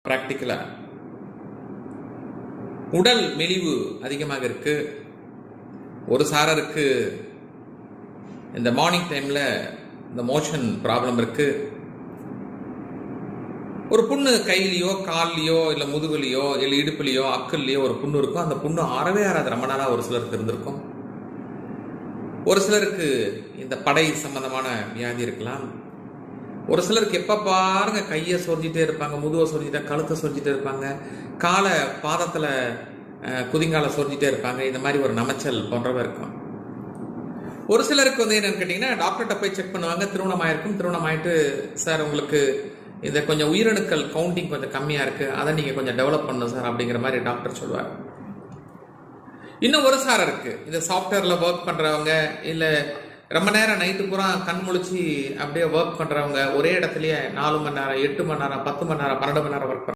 ப்ராக்டிக்கலா உடல் மெலிவு அதிகமாக இருக்கு. ஒரு சாரருக்கு இந்த மார்னிங் டைம்ல இந்த மோஷன் ப்ராப்ளம் இருக்கு. ஒரு புண்ணு கையிலையோ கால்லையோ இல்லை முதுகுலையோ இல்லை இடுப்புலையோ அக்கல்லையோ ஒரு புண்ணு இருக்கும். அந்த புண்ணு ஆறவே ஆறாது, ரொம்ப நாளாக ஒரு சிலருக்கு இருந்திருக்கும். ஒரு சிலருக்கு இந்த படை சம்பந்தமான வியாதி இருக்கலாம். ஒரு சிலருக்கு எப்போ பாருங்க கையை சொரிஞ்சிட்டே இருப்பாங்க, முதுவை சொரிஞ்சிட்டே, கழுத்தை சொரிஞ்சிட்டே இருப்பாங்க, காலை பாதத்தில் குதிங்காலை சொரிஞ்சிட்டே இருப்பாங்க. இந்த மாதிரி ஒரு நமைச்சல் போன்றவை இருக்கும். ஒரு சிலருக்கு என்னன்னு கேட்டிங்கன்னா, டாக்டர்கிட்ட போய் செக் பண்ணுவாங்க, திருமணம் ஆயிருக்கும். திருமணம் ஆயிட்டு, சார் உங்களுக்கு இந்த கொஞ்சம் உயிரணுக்கள் கவுண்டிங் கொஞ்சம் கம்மியாக இருக்குது, அதை நீங்கள் கொஞ்சம் டெவலப் பண்ணணும் சார் அப்படிங்கிற மாதிரி டாக்டர் சொல்லுவார். இன்னும் ஒரு சாரம் இருக்குது, இந்த சாஃப்ட்வேரில் ஒர்க் பண்ணுறவங்க, இல்லை ரொம்ப நேரம் நைட்டு பூரா கண் முழிச்சு அப்படியே ஒர்க் பண்ணுறவங்க, ஒரே இடத்துலையே 4 மணி நேரம், 8 மணி நேரம், 10 மணி நேரம், 12 மணி நேரம் ஒர்க்